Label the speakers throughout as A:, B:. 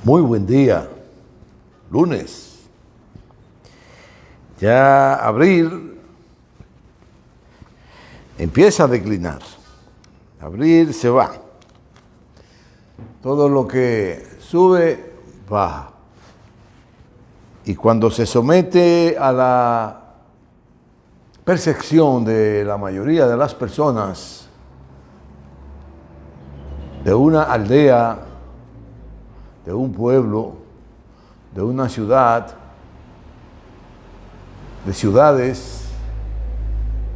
A: Muy buen día, lunes. Ya abril empieza a declinar. Abril se va. Todo lo que sube, baja. Y cuando se somete a la percepción de la mayoría de las personas de una aldea, de un pueblo, de una ciudad, de ciudades,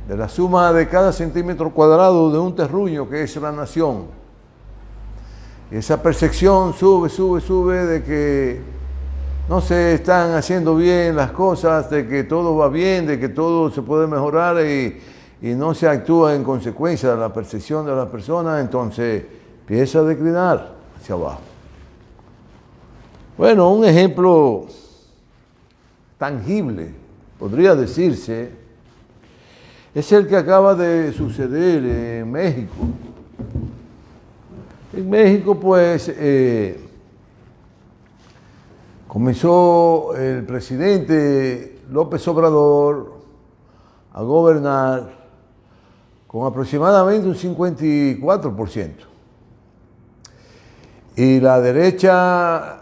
A: de la suma de cada centímetro cuadrado de un terruño que es la nación. Y esa percepción sube de que no se están haciendo bien las cosas, de que todo va bien, de que todo se puede mejorar y no se actúa en consecuencia de la percepción de la persona, entonces empieza a declinar hacia abajo. Bueno, un ejemplo tangible, podría decirse, es el que acaba de suceder en México. En México, pues, comenzó el presidente López Obrador a gobernar con aproximadamente un 54%. Y la derecha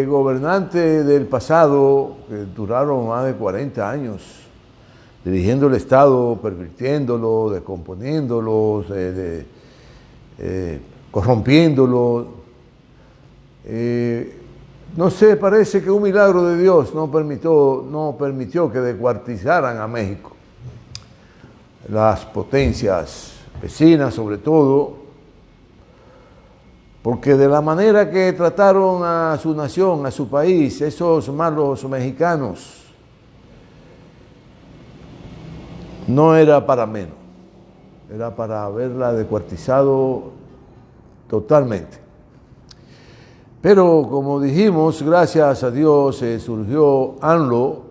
A: gobernante del pasado, que duraron más de 40 años, dirigiendo el Estado, pervirtiéndolo, descomponiéndolo, corrompiéndolo. No sé, parece que un milagro de Dios no permitió que descuartizaran a México. Las potencias vecinas, sobre todo, porque de la manera que trataron a su nación, a su país, esos malos mexicanos, no era para menos, era para haberla descuartizado totalmente. Pero como dijimos, gracias a Dios surgió AMLO,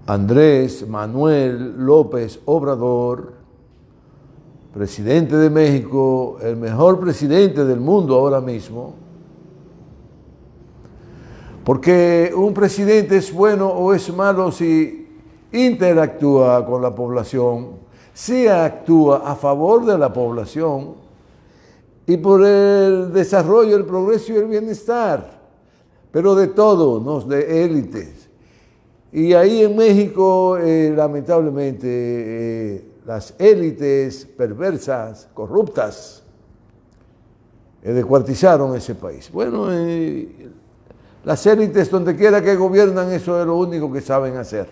A: Andrés Manuel López Obrador, presidente de México, el mejor presidente del mundo ahora mismo, porque un presidente es bueno o es malo si interactúa con la población, si actúa a favor de la población y por el desarrollo, el progreso y el bienestar, pero de todo, no de élites. Y ahí en México, lamentablemente, las élites perversas, corruptas, descuartizaron ese país. Bueno, las élites donde quiera que gobiernan, eso es lo único que saben hacer.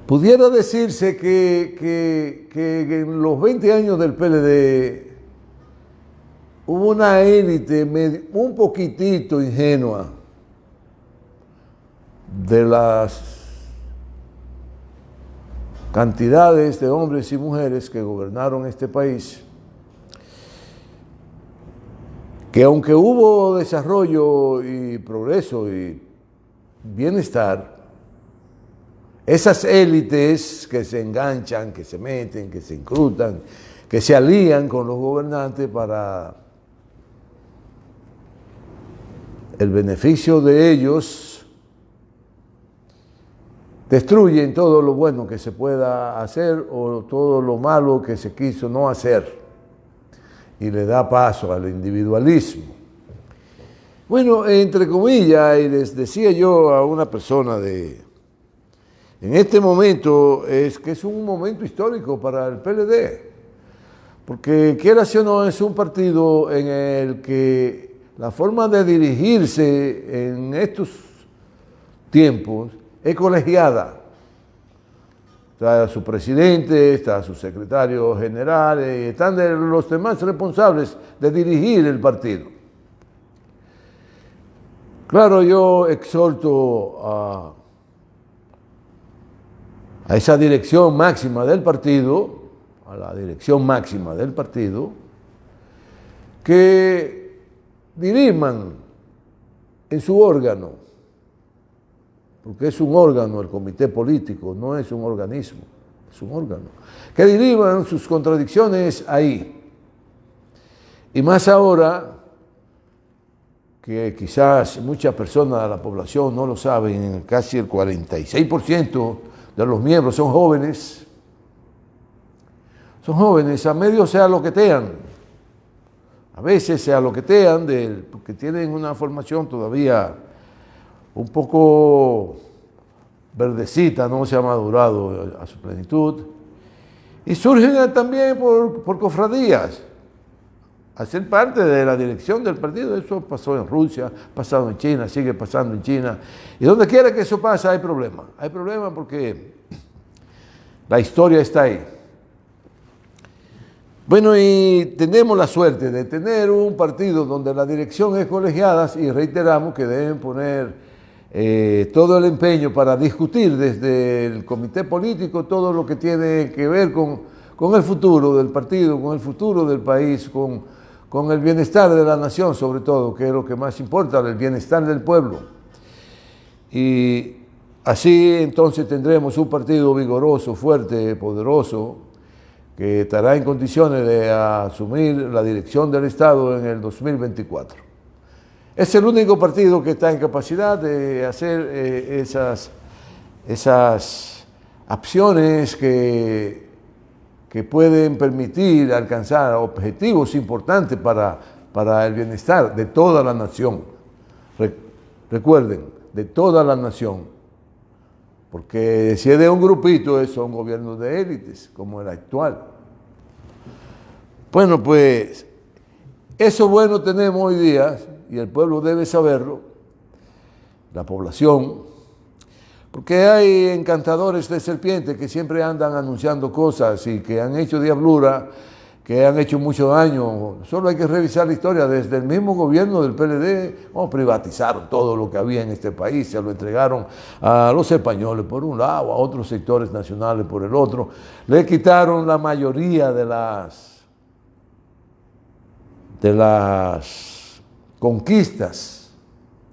A: Pudiera decirse que en los 20 años del PLD hubo una élite un poquitito ingenua de las cantidades de hombres y mujeres que gobernaron este país, que aunque hubo desarrollo y progreso y bienestar, esas élites que se enganchan, que se meten, que se incrutan, que se alían con los gobernantes para el beneficio de ellos, destruyen todo lo bueno que se pueda hacer o todo lo malo que se quiso no hacer y le da paso al individualismo. Bueno, entre comillas, y les decía yo a una persona en este momento es que es un momento histórico para el PLD, porque quiera si o no es un partido en el que la forma de dirigirse en estos tiempos es colegiada. Está su presidente, está su secretario general, están los demás responsables de dirigir el partido. Claro, yo exhorto a esa dirección máxima del partido, a la dirección máxima del partido, que diriman en su órgano, porque es un órgano el comité político, no es un organismo, es un órgano, que diriman sus contradicciones ahí. Y más ahora que quizás muchas personas de la población no lo saben, casi el 46% de los miembros son jóvenes. Son jóvenes, a medio se aloquetean. A veces se aloquetean porque tienen una formación todavía un poco verdecita, no se ha madurado a su plenitud. Y surgen también por cofradías, a ser parte de la dirección del partido. Eso pasó en Rusia, pasado en China, sigue pasando en China. Y donde quiera que eso pase hay problemas. Hay problemas porque la historia está ahí. Bueno, y tenemos la suerte de tener un partido donde la dirección es colegiada y reiteramos que deben poner todo el empeño para discutir desde el comité político todo lo que tiene que ver con el futuro del partido, con el futuro del país, con el bienestar de la nación sobre todo, que es lo que más importa, el bienestar del pueblo. Y así entonces tendremos un partido vigoroso, fuerte, poderoso, que estará en condiciones de asumir la dirección del Estado en el 2024. Es el único partido que está en capacidad de hacer esas acciones que pueden permitir alcanzar objetivos importantes para el bienestar de toda la nación. Recuerden, de toda la nación. Porque si es de un grupito, son gobiernos de élites, como el actual. Bueno, pues eso bueno tenemos hoy día, y el pueblo debe saberlo, la población, porque hay encantadores de serpientes que siempre andan anunciando cosas y que han hecho diablura, que han hecho mucho daño. Solo hay que revisar la historia. Desde el mismo gobierno del PLD, privatizaron todo lo que había en este país, se lo entregaron a los españoles por un lado, a otros sectores nacionales por el otro. Le quitaron la mayoría de las conquistas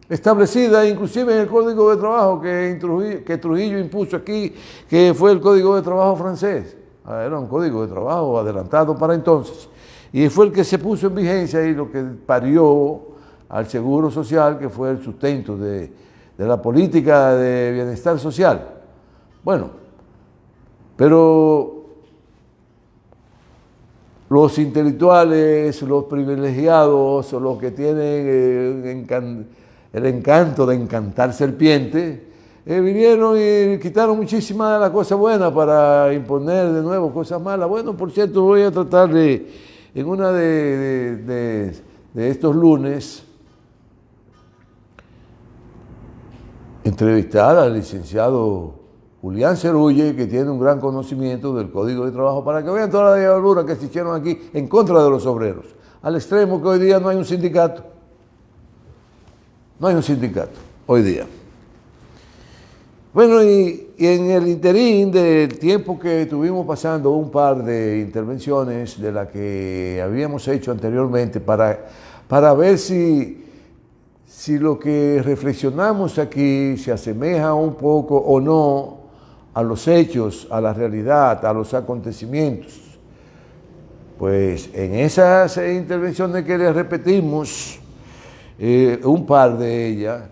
A: establecidas, inclusive en el Código de Trabajo que Trujillo impuso aquí, que fue el Código de Trabajo francés. Era un código de trabajo adelantado para entonces, y fue el que se puso en vigencia y lo que parió al Seguro Social, que fue el sustento de la política de bienestar social. Bueno, pero los intelectuales, los privilegiados, los que tienen el encanto de encantar serpientes, vinieron y quitaron muchísimas de las cosas buenas para imponer de nuevo cosas malas. Bueno, por cierto, voy a tratar en una de estos lunes, entrevistar al licenciado Julián Cerulle, que tiene un gran conocimiento del Código de Trabajo, para que vean toda la diablura que se hicieron aquí en contra de los obreros, al extremo que hoy día no hay un sindicato. No hay un sindicato hoy día. Bueno, y en el interín del tiempo que estuvimos pasando un par de intervenciones de las que habíamos hecho anteriormente para ver si lo que reflexionamos aquí se asemeja un poco o no a los hechos, a la realidad, a los acontecimientos. Pues en esas intervenciones que les repetimos, un par de ellas,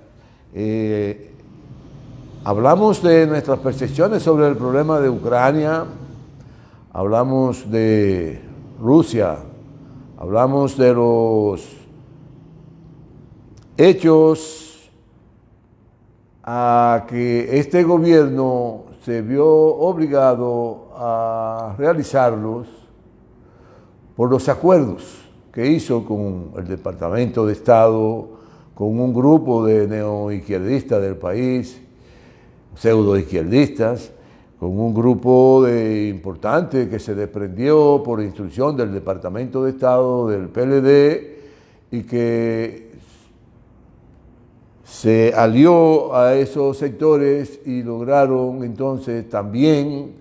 A: hablamos de nuestras percepciones sobre el problema de Ucrania, hablamos de Rusia, hablamos de los hechos a que este gobierno se vio obligado a realizarlos por los acuerdos que hizo con el Departamento de Estado, con un grupo de neoizquierdistas del país, pseudoizquierdistas, con un grupo importante que se desprendió por instrucción del Departamento de Estado, del PLD, y que se alió a esos sectores y lograron entonces también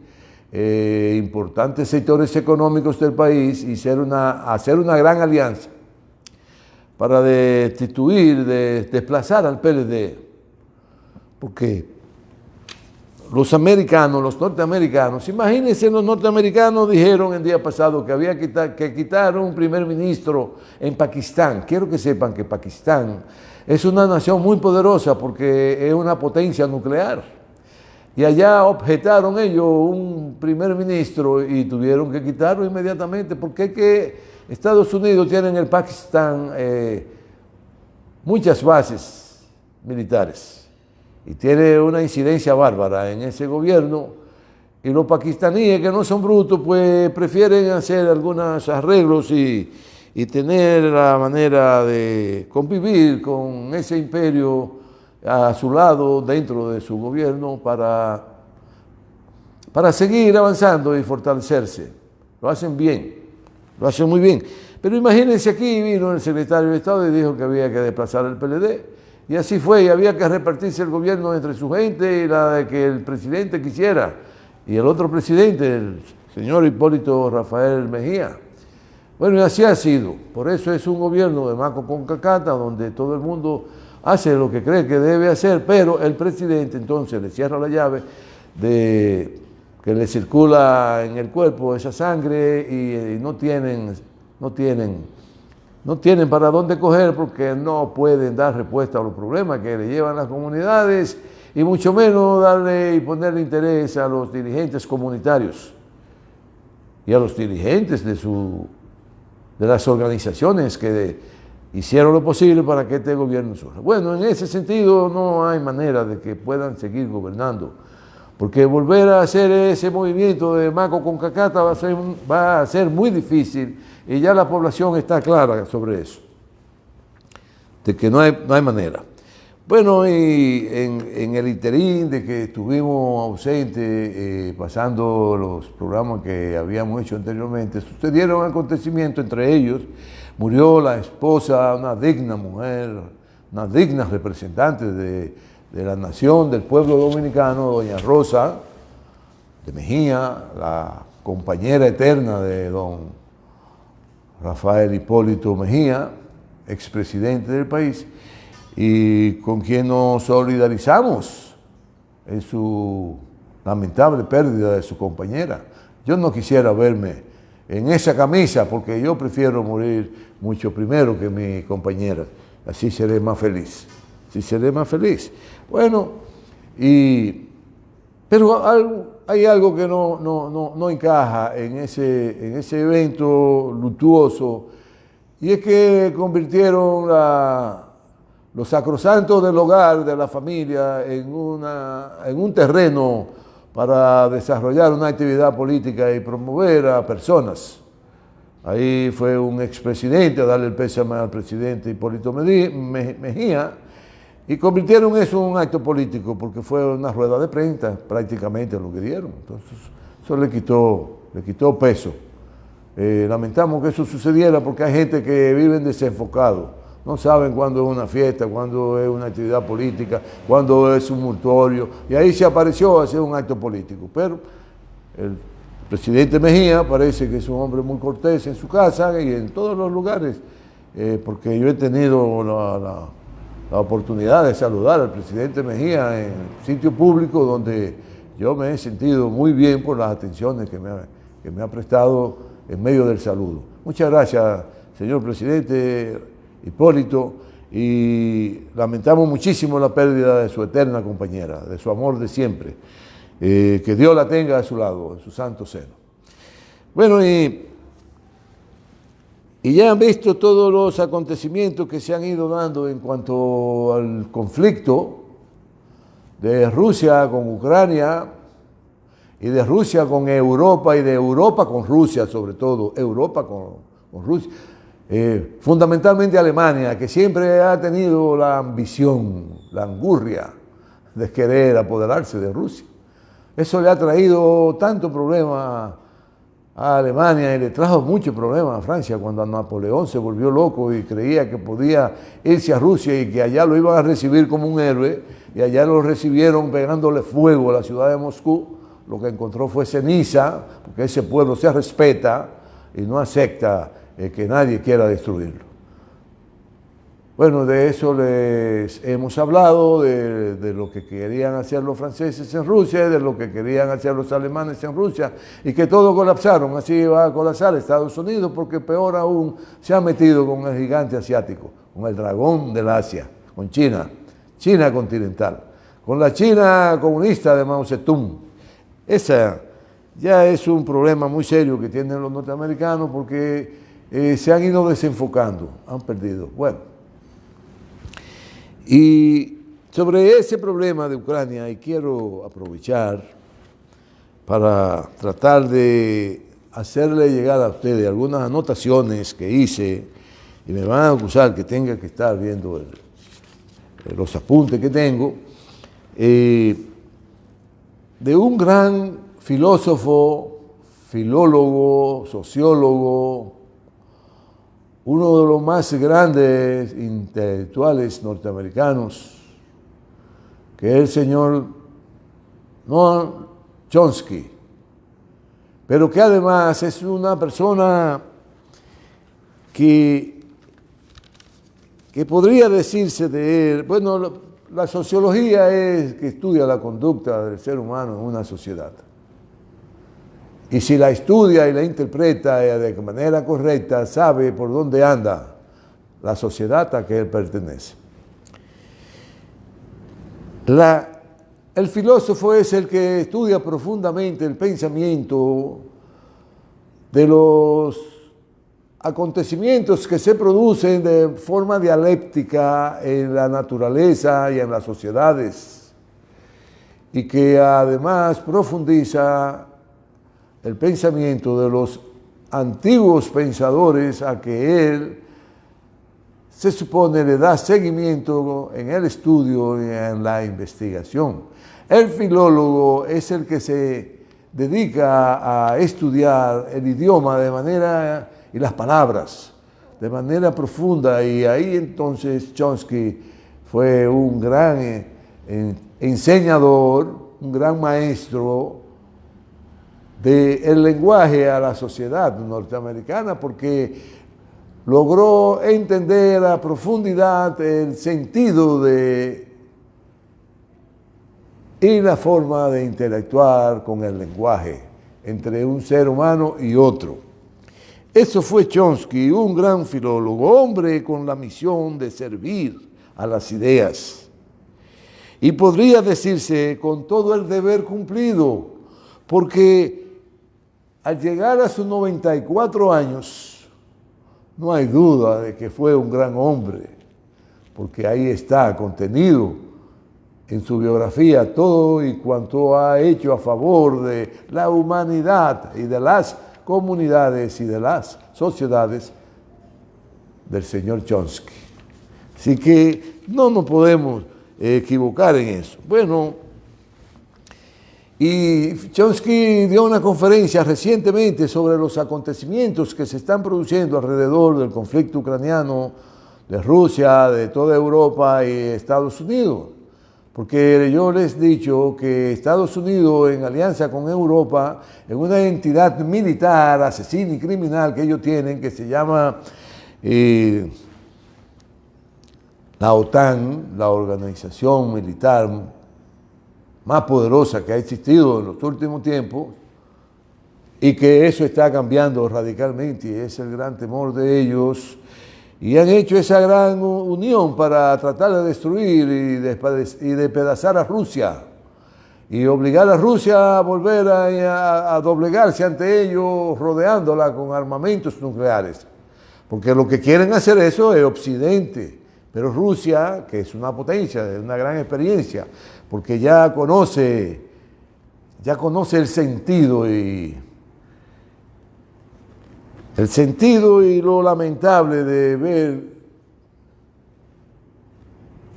A: importantes sectores económicos del país y hacer una gran alianza para desplazar al PLD, porque los norteamericanos, imagínense, los norteamericanos dijeron el día pasado que había que quitar un primer ministro en Pakistán. Quiero que sepan que Pakistán es una nación muy poderosa porque es una potencia nuclear. Y allá objetaron ellos un primer ministro y tuvieron que quitarlo inmediatamente porque es que Estados Unidos tiene en el Pakistán muchas bases militares. Y tiene una incidencia bárbara en ese gobierno, y los pakistaníes, que no son brutos, pues prefieren hacer algunos arreglos y tener la manera de convivir con ese imperio a su lado dentro de su gobierno para seguir avanzando y fortalecerse. Lo hacen bien, lo hacen muy bien. Pero imagínense, aquí vino el secretario de Estado y dijo que había que desplazar el PLD. Y así fue, y había que repartirse el gobierno entre su gente y la de que el presidente quisiera. Y el otro presidente, el señor Hipólito Rafael Mejía. Bueno, y así ha sido. Por eso es un gobierno de maco con cacata, donde todo el mundo hace lo que cree que debe hacer, pero el presidente entonces le cierra la llave de que le circula en el cuerpo esa sangre y no tienen para dónde coger porque no pueden dar respuesta a los problemas que le llevan las comunidades y mucho menos darle y ponerle interés a los dirigentes comunitarios y a los dirigentes de las organizaciones que hicieron lo posible para que este gobierno surja. Bueno, en ese sentido no hay manera de que puedan seguir gobernando, porque volver a hacer ese movimiento de maco con cacata va a ser muy difícil. Y ya la población está clara sobre eso, de que no hay manera. Bueno, y en el interín de que estuvimos ausentes, pasando los programas que habíamos hecho anteriormente, sucedieron acontecimientos, entre ellos murió la esposa, una digna mujer, una digna representante de la nación, del pueblo dominicano, doña Rosa de Mejía, la compañera eterna de don Rafael Hipólito Mejía, expresidente del país, y con quien nos solidarizamos en su lamentable pérdida de su compañera. Yo no quisiera verme en esa camisa porque yo prefiero morir mucho primero que mi compañera. Así seré más feliz. Así seré más feliz. Bueno, pero hay algo que no encaja en ese evento luctuoso, y es que convirtieron los sacrosantos del hogar, de la familia, en un terreno para desarrollar una actividad política y promover a personas. Ahí fue un expresidente a darle el pésame al presidente Hipólito Mejía, y convirtieron eso en un acto político, porque fue una rueda de prensa, prácticamente lo que dieron. Entonces, eso le quitó peso. Lamentamos que eso sucediera porque hay gente que vive desenfocado. No saben cuándo es una fiesta, cuándo es una actividad política, cuándo es un mortuorio. Y ahí se apareció a hacer un acto político. Pero el presidente Mejía parece que es un hombre muy cortés en su casa y en todos los lugares, porque yo he tenido la oportunidad de saludar al presidente Mejía en sitio público donde yo me he sentido muy bien por las atenciones que me ha prestado en medio del saludo. Muchas gracias, señor presidente Hipólito, y lamentamos muchísimo la pérdida de su eterna compañera, de su amor de siempre. Que Dios la tenga a su lado, en su santo seno. Bueno, y ya han visto todos los acontecimientos que se han ido dando en cuanto al conflicto de Rusia con Ucrania y de Rusia con Europa y de Europa con Rusia, sobre todo Europa con Rusia. Fundamentalmente Alemania, que siempre ha tenido la ambición, la angurria de querer apoderarse de Rusia. Eso le ha traído tanto problema a Alemania y le trajo muchos problemas a Francia cuando Napoleón se volvió loco y creía que podía irse a Rusia y que allá lo iban a recibir como un héroe, y allá lo recibieron pegándole fuego a la ciudad de Moscú. Lo que encontró fue ceniza, porque ese pueblo se respeta y no acepta que nadie quiera destruirlo. Bueno, de eso les hemos hablado, de lo que querían hacer los franceses en Rusia, de lo que querían hacer los alemanes en Rusia, y que todo colapsaron. Así va a colapsar Estados Unidos, porque peor aún se ha metido con el gigante asiático, con el dragón del Asia, con China, China continental, con la China comunista de Mao Zedong. Esa ya es un problema muy serio que tienen los norteamericanos, porque se han ido desenfocando, han perdido. Bueno. Y sobre ese problema de Ucrania, y quiero aprovechar para tratar de hacerle llegar a ustedes algunas anotaciones que hice, y me van a acusar que tenga que estar viendo los apuntes que tengo, de un gran filósofo, filólogo, sociólogo, uno de los más grandes intelectuales norteamericanos, que es el señor Noam Chomsky, pero que además es una persona que podría decirse de él, bueno, la sociología es que estudia la conducta del ser humano en una sociedad. Y si la estudia y la interpreta de manera correcta, sabe por dónde anda la sociedad a que él pertenece. El filósofo es el que estudia profundamente el pensamiento de los acontecimientos que se producen de forma dialéctica en la naturaleza y en las sociedades, y que además profundiza el pensamiento de los antiguos pensadores a que él se supone le da seguimiento en el estudio y en la investigación. El filólogo es el que se dedica a estudiar el idioma de manera, y las palabras, de manera profunda, y ahí entonces Chomsky fue un gran enseñador, un gran maestro del lenguaje a la sociedad norteamericana, porque logró entender a profundidad el sentido y la forma de interactuar con el lenguaje entre un ser humano y otro. Eso fue Chomsky, un gran filólogo, hombre con la misión de servir a las ideas. Y podría decirse con todo el deber cumplido, porque al llegar a sus 94 años, no hay duda de que fue un gran hombre, porque ahí está contenido en su biografía todo y cuanto ha hecho a favor de la humanidad y de las comunidades y de las sociedades del señor Chomsky. Así que no nos podemos equivocar en eso. Bueno, y Chomsky dio una conferencia recientemente sobre los acontecimientos que se están produciendo alrededor del conflicto ucraniano, de Rusia, de toda Europa y Estados Unidos. Porque yo les he dicho que Estados Unidos, en alianza con Europa, en una entidad militar, asesina y criminal que ellos tienen, que se llama la OTAN, la organización militar más poderosa que ha existido en los últimos tiempos, y que eso está cambiando radicalmente, y es el gran temor de ellos, y han hecho esa gran unión para tratar de destruir y despedazar a Rusia, y obligar a Rusia a volver a doblegarse ante ellos, rodeándola con armamentos nucleares, porque lo que quieren hacer eso es Occidente, pero Rusia, que es una potencia, es una gran experiencia, porque ya conoce el sentido y lo lamentable de ver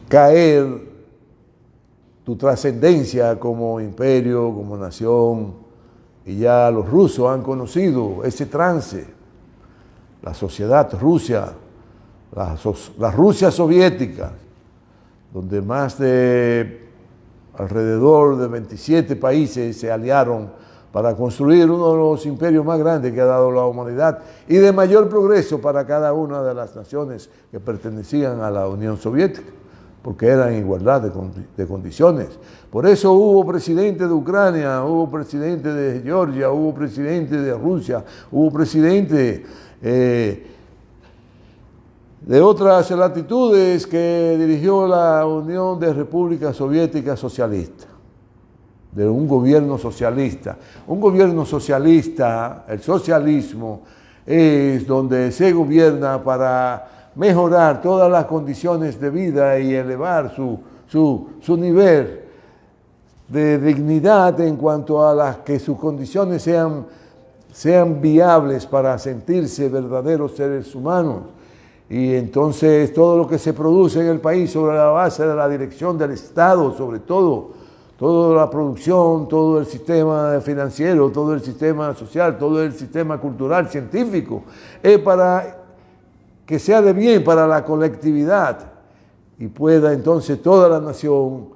A: caer tu trascendencia como imperio, como nación, y ya los rusos han conocido ese trance, la sociedad rusa, la Rusia soviética, donde más de alrededor de 27 países se aliaron para construir uno de los imperios más grandes que ha dado la humanidad y de mayor progreso para cada una de las naciones que pertenecían a la Unión Soviética, porque eran en igualdad de condiciones. Por eso hubo presidente de Ucrania, hubo presidente de Georgia, hubo presidente de Rusia, hubo presidente de otras latitudes que dirigió la Unión de Repúblicas Soviéticas Socialistas, de un gobierno socialista. Un gobierno socialista, el socialismo, es donde se gobierna para mejorar todas las condiciones de vida y elevar su nivel de dignidad en cuanto a las que sus condiciones sean viables para sentirse verdaderos seres humanos. Y entonces todo lo que se produce en el país sobre la base de la dirección del Estado, sobre todo, toda la producción, todo el sistema financiero, todo el sistema social, todo el sistema cultural, científico, es para que sea de bien para la colectividad y pueda entonces toda la nación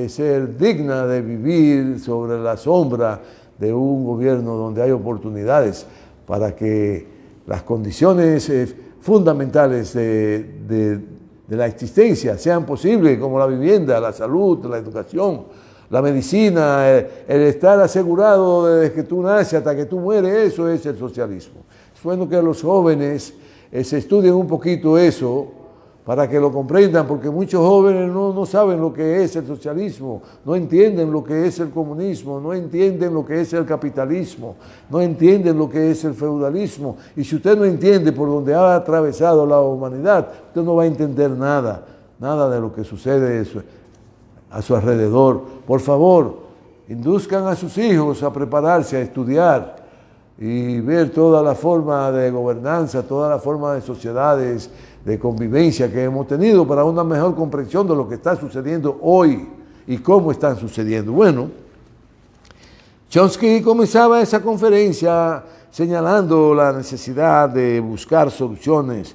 A: ser digna de vivir sobre la sombra de un gobierno donde hay oportunidades para que las condiciones fundamentales de la existencia sean posibles, como la vivienda, la salud, la educación, la medicina, el estar asegurado desde que tú naces hasta que tú mueres. Eso es el socialismo. Es bueno que los jóvenes se estudien un poquito eso para que lo comprendan, porque muchos jóvenes no saben lo que es el socialismo, no entienden lo que es el comunismo, no entienden lo que es el capitalismo, no entienden lo que es el feudalismo. Y si usted no entiende por donde ha atravesado la humanidad, usted no va a entender nada de lo que sucede a su alrededor. Por favor, induzcan a sus hijos a prepararse, a estudiar y ver toda la forma de gobernanza, toda la forma de sociedades, de convivencia que hemos tenido para una mejor comprensión de lo que está sucediendo hoy y cómo están sucediendo. Bueno, Chomsky comenzaba esa conferencia señalando la necesidad de buscar soluciones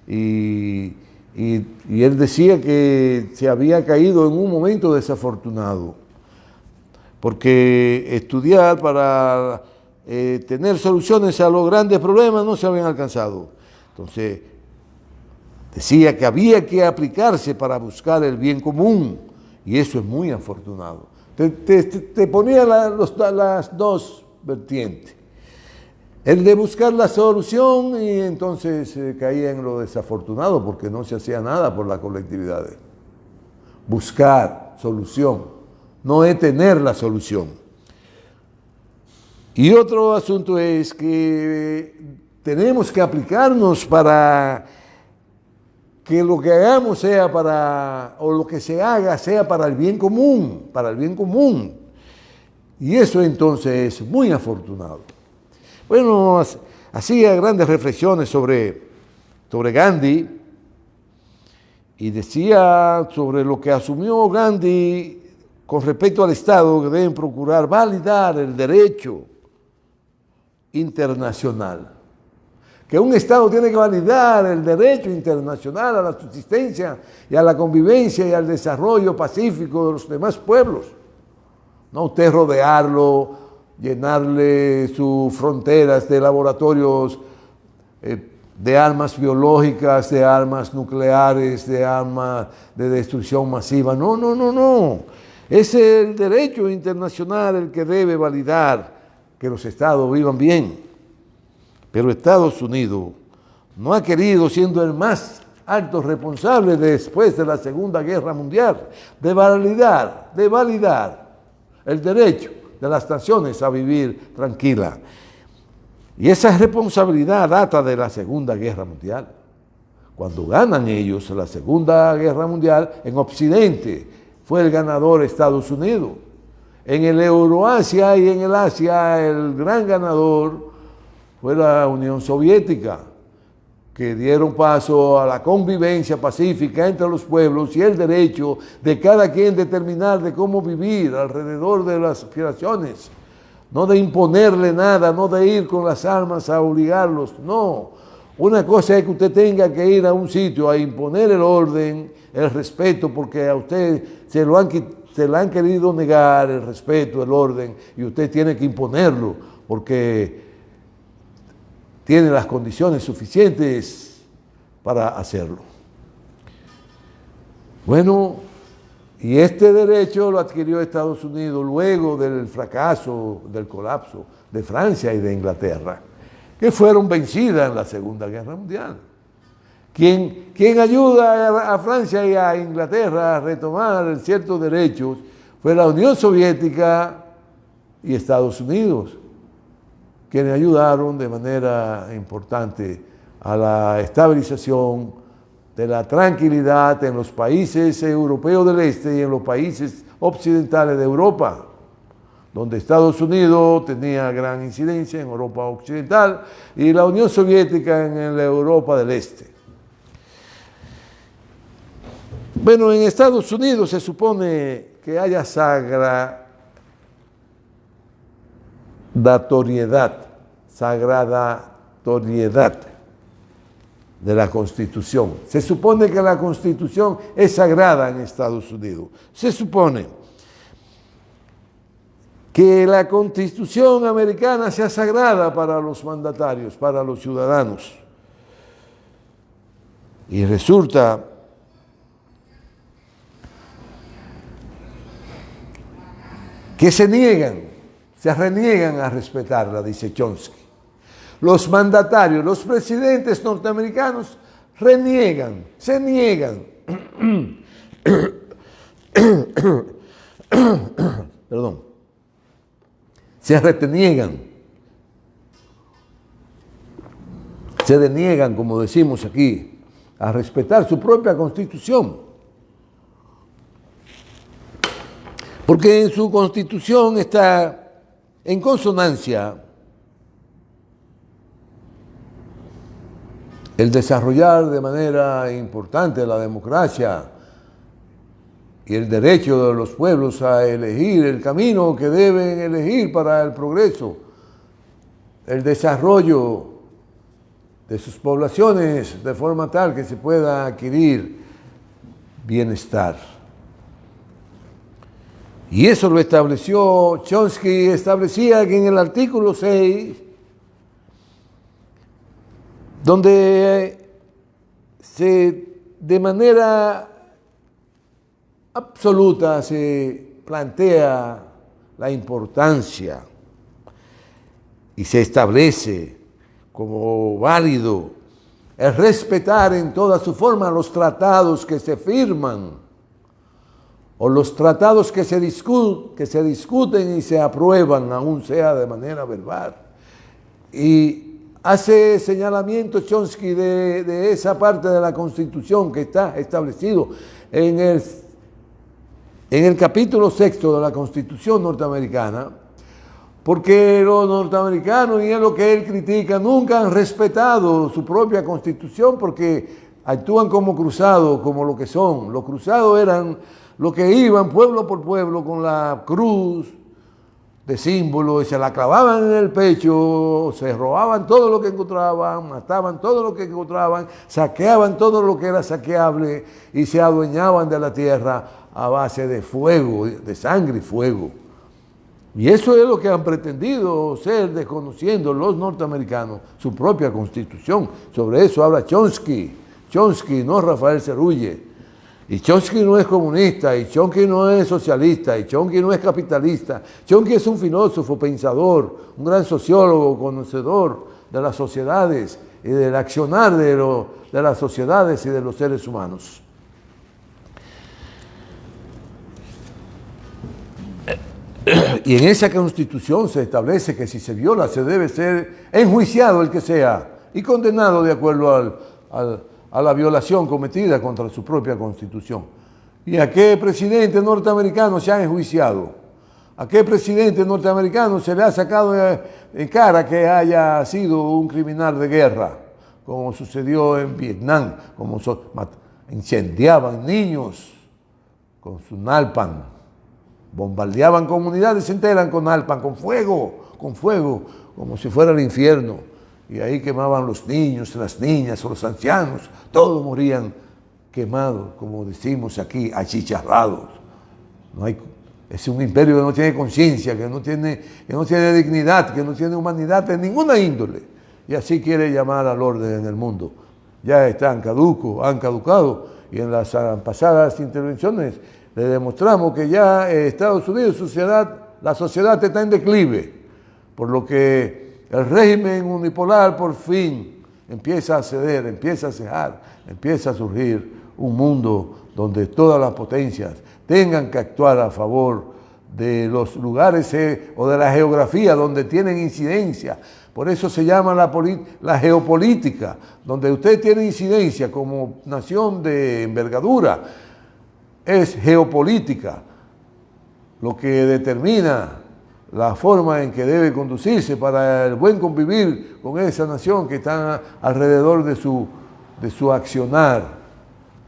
A: y él decía que se había caído en un momento desafortunado, porque estudiar para tener soluciones a los grandes problemas no se habían alcanzado. Entonces, decía que había que aplicarse para buscar el bien común, y eso es muy afortunado. Te ponía las dos vertientes. El de buscar la solución y entonces caía en lo desafortunado porque no se hacía nada por la colectividad. Buscar solución, no es tener la solución. Y otro asunto es que tenemos que aplicarnos para que lo que hagamos sea o lo que se haga sea para el bien común, para el bien común. Y eso entonces es muy afortunado. Bueno, hacía grandes reflexiones sobre Gandhi y decía sobre lo que asumió Gandhi con respecto al Estado, que deben procurar validar el derecho internacional. Que un Estado tiene que validar el derecho internacional a la subsistencia y a la convivencia y al desarrollo pacífico de los demás pueblos. No usted rodearlo, llenarle sus fronteras de laboratorios de armas biológicas, de armas nucleares, de armas de destrucción masiva. No. Es el derecho internacional el que debe validar que los estados vivan bien. Pero Estados Unidos no ha querido, siendo el más alto responsable después de la Segunda Guerra Mundial, de validar el derecho de las naciones a vivir tranquila. Y esa responsabilidad data de la Segunda Guerra Mundial. Cuando ganan ellos la Segunda Guerra Mundial, en Occidente fue el ganador Estados Unidos. En el Euroasia y en el Asia, el gran ganador fue la Unión Soviética, que dieron paso a la convivencia pacífica entre los pueblos y el derecho de cada quien determinar de cómo vivir alrededor de las aspiraciones, no de imponerle nada, no de ir con las armas a obligarlos, no. Una cosa es que usted tenga que ir a un sitio a imponer el orden, el respeto, porque a usted se lo han se le han querido negar el respeto, el orden, y usted tiene que imponerlo porque tiene las condiciones suficientes para hacerlo. Bueno, y este derecho lo adquirió Estados Unidos luego del fracaso, del colapso de Francia y de Inglaterra, que fueron vencidas en la Segunda Guerra Mundial. Quien ayuda a Francia y a Inglaterra a retomar ciertos derechos fue la Unión Soviética y Estados Unidos, quienes ayudaron de manera importante a la estabilización de la tranquilidad en los países europeos del este y en los países occidentales de Europa, donde Estados Unidos tenía gran incidencia en Europa occidental y la Unión Soviética en la Europa del este. Bueno, en Estados Unidos se supone que haya sagradatoriedad de la Constitución. Se supone que la Constitución es sagrada en Estados Unidos. Se supone que la Constitución americana sea sagrada para los mandatarios, para los ciudadanos. Y resulta que se reniegan a respetarla, dice Chomsky. Los mandatarios, los presidentes norteamericanos se niegan, perdón, se deniegan, como decimos aquí, a respetar su propia Constitución. Porque en su Constitución está en consonancia el desarrollar de manera importante la democracia y el derecho de los pueblos a elegir el camino que deben elegir para el progreso, el desarrollo de sus poblaciones de forma tal que se pueda adquirir bienestar. Y eso lo estableció Chomsky, establecía que en el artículo 6, donde de manera absoluta se plantea la importancia y se establece como válido el respetar en toda su forma los tratados que se firman o los tratados que se discuten y se aprueban, aún sea de manera verbal. Y hace señalamiento Chomsky de esa parte de la Constitución que está establecido en el capítulo 6 de la Constitución norteamericana, porque los norteamericanos, y es lo que él critica, nunca han respetado su propia Constitución porque actúan como cruzados, como lo que son. Los cruzados eran los que iban pueblo por pueblo con la cruz de símbolo y se la clavaban en el pecho, se robaban todo lo que encontraban, mataban todo lo que encontraban, saqueaban todo lo que era saqueable y se adueñaban de la tierra a base de fuego, de sangre y fuego. Y eso es lo que han pretendido ser, desconociendo los norteamericanos su propia Constitución. Sobre eso habla Chomsky, no Rafael Cerrulle. Y Chomsky no es comunista, y Chomsky no es socialista, y Chomsky no es capitalista. Chomsky es un filósofo, pensador, un gran sociólogo, conocedor de las sociedades y del accionar de las sociedades y de los seres humanos. Y en esa Constitución se establece que si se viola se debe ser enjuiciado el que sea y condenado de acuerdo a la violación cometida contra su propia Constitución. ¿Y a qué presidente norteamericano se ha enjuiciado? ¿A qué presidente norteamericano se le ha sacado en cara que haya sido un criminal de guerra? Como sucedió en Vietnam, como incendiaban niños con su napalm, bombardeaban comunidades enteras con napalm, con fuego, como si fuera el infierno. Y ahí quemaban los niños, las niñas, los ancianos, todos morían quemados, como decimos aquí, achicharrados. Es un imperio que no tiene conciencia, que no tiene dignidad, que no tiene humanidad de ninguna índole. Y así quiere llamar al orden en el mundo. Ya han caducado. Y en las pasadas intervenciones le demostramos que ya Estados Unidos, la sociedad está en declive. Por lo que el régimen unipolar por fin empieza a ceder, empieza a cejar, empieza a surgir un mundo donde todas las potencias tengan que actuar a favor de los lugares o de la geografía donde tienen incidencia. Por eso se llama la geopolítica, donde usted tiene incidencia como nación de envergadura. Es geopolítica lo que determina la forma en que debe conducirse para el buen convivir con esa nación que está alrededor de su accionar.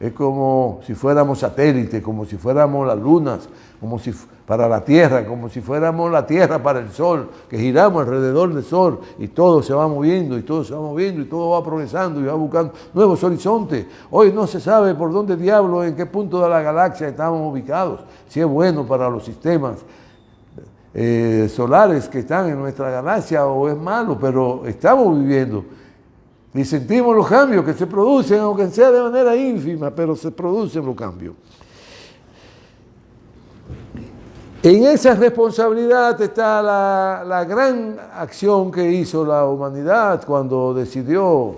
A: Es como si fuéramos satélites, como si fuéramos las lunas, para la Tierra, como si fuéramos la Tierra para el Sol, que giramos alrededor del Sol y todo se va moviendo y todo se va moviendo y todo va progresando y va buscando nuevos horizontes. Hoy no se sabe por dónde diablos, en qué punto de la galaxia estamos ubicados, si es bueno para los sistemas solares que están en nuestra galaxia o es malo, pero estamos viviendo. Y sentimos los cambios que se producen, aunque sea de manera ínfima, pero se producen los cambios. En esa responsabilidad está la gran acción que hizo la humanidad cuando decidió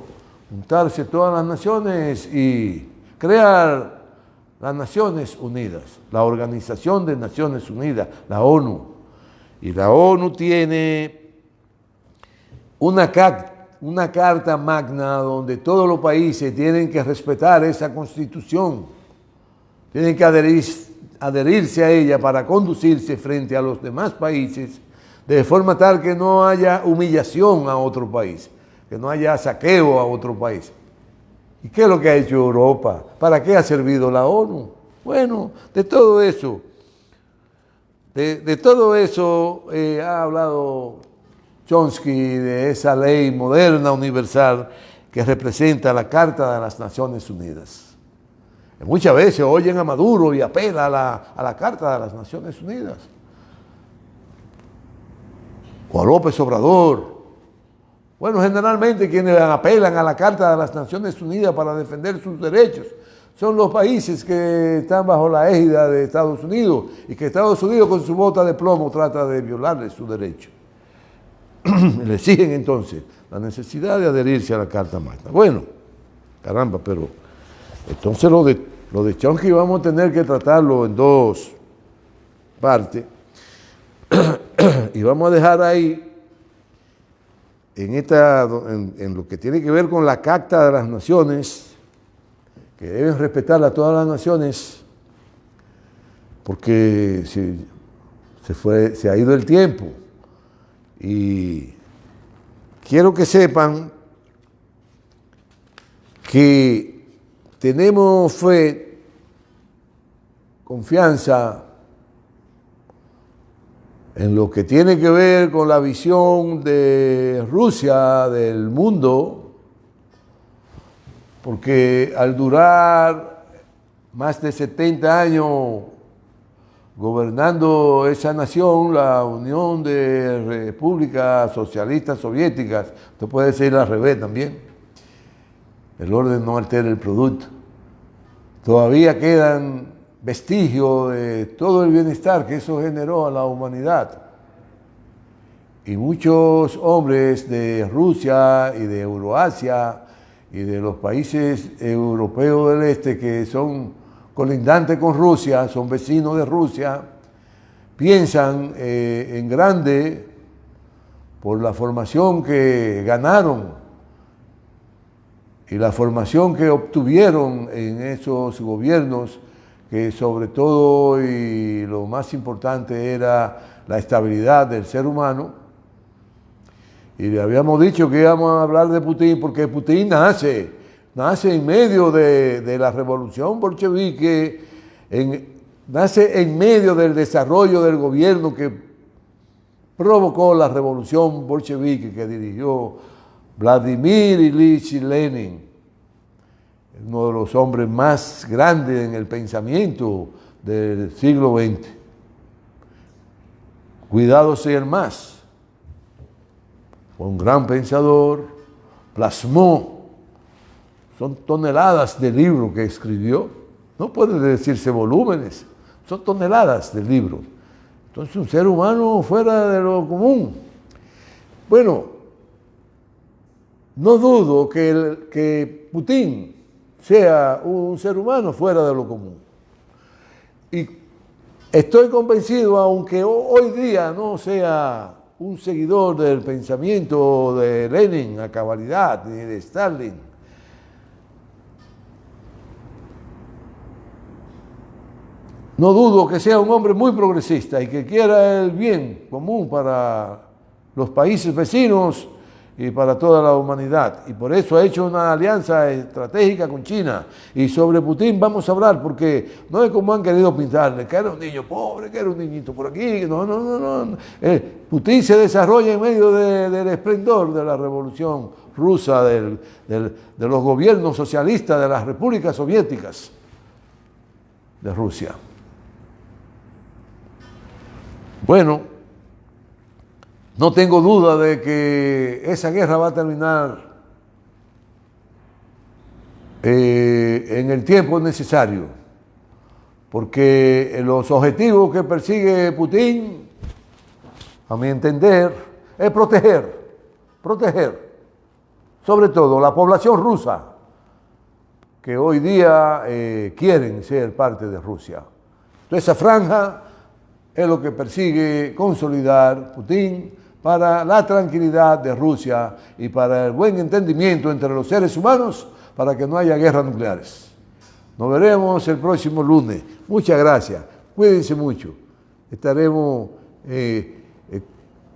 A: juntarse todas las naciones y crear las Naciones Unidas, la Organización de Naciones Unidas, la ONU. Y la ONU tiene una carta magna donde todos los países tienen que respetar esa constitución, tienen que adherirse a ella para conducirse frente a los demás países, de forma tal que no haya humillación a otro país, que no haya saqueo a otro país. ¿Y qué es lo que ha hecho Europa? ¿Para qué ha servido la ONU? Bueno, de todo eso ha hablado Chomsky, de esa ley moderna universal que representa la Carta de las Naciones Unidas. Muchas veces oyen a Maduro y apela a la Carta de las Naciones Unidas. O a López Obrador. Bueno, generalmente quienes apelan a la Carta de las Naciones Unidas para defender sus derechos son los países que están bajo la égida de Estados Unidos y que Estados Unidos con su bota de plomo trata de violarles su derecho. Le exigen entonces la necesidad de adherirse a la Carta Magna. Bueno, caramba, pero entonces lo de Chomsky vamos a tener que tratarlo en dos partes y vamos a dejar ahí en lo que tiene que ver con la Carta de las Naciones, que deben respetar a todas las naciones, porque se ha ido el tiempo. Y quiero que sepan que tenemos fe, confianza en lo que tiene que ver con la visión de Rusia del mundo, porque al durar más de 70 años gobernando esa nación, la Unión de Repúblicas Socialistas Soviéticas, esto puede ser al revés también, el orden no altera el producto. Todavía quedan vestigios de todo el bienestar que eso generó a la humanidad. Y muchos hombres de Rusia y de Euroasia y de los países europeos del este que son colindantes con Rusia, son vecinos de Rusia, piensan en grande por la formación que ganaron y la formación que obtuvieron en esos gobiernos, que sobre todo y lo más importante era la estabilidad del ser humano. Y le habíamos dicho que íbamos a hablar de Putin porque Putin nace en medio de la revolución bolchevique, nace en medio del desarrollo del gobierno que provocó la revolución bolchevique que dirigió Vladimir Ilich Lenin, uno de los hombres más grandes en el pensamiento del siglo XX. Cuidado sea el más. Fue un gran pensador, plasmó, son toneladas de libros que escribió, no puede decirse volúmenes, son toneladas de libros. Entonces un ser humano fuera de lo común. Bueno, no dudo que Putin sea un ser humano fuera de lo común. Y estoy convencido, aunque hoy día no sea un seguidor del pensamiento de Lenin a cabalidad, ni de Stalin, no dudo que sea un hombre muy progresista y que quiera el bien común para los países vecinos y para toda la humanidad. Y por eso ha hecho una alianza estratégica con China. Y sobre Putin vamos a hablar, porque no es como han querido pintarle, que era un niño pobre, que era un niñito por aquí. No. Putin se desarrolla en medio del esplendor de la revolución rusa, de los gobiernos socialistas de las repúblicas soviéticas de Rusia. Bueno, no tengo duda de que esa guerra va a terminar en el tiempo necesario, porque los objetivos que persigue Putin, a mi entender, es proteger, sobre todo la población rusa, que hoy día quieren ser parte de Rusia. Entonces esa franja es lo que persigue consolidar Putin para la tranquilidad de Rusia y para el buen entendimiento entre los seres humanos, para que no haya guerras nucleares. Nos veremos el próximo lunes. Muchas gracias. Cuídense mucho. Estaremos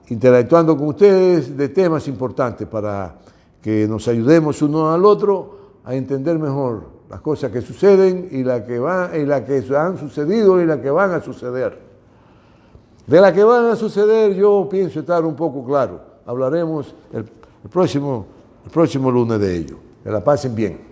A: interactuando con ustedes de temas importantes para que nos ayudemos uno al otro a entender mejor las cosas que suceden y las que han sucedido y las que van a suceder. De las que van a suceder yo pienso estar un poco claro. Hablaremos el próximo lunes de ello. Que la pasen bien.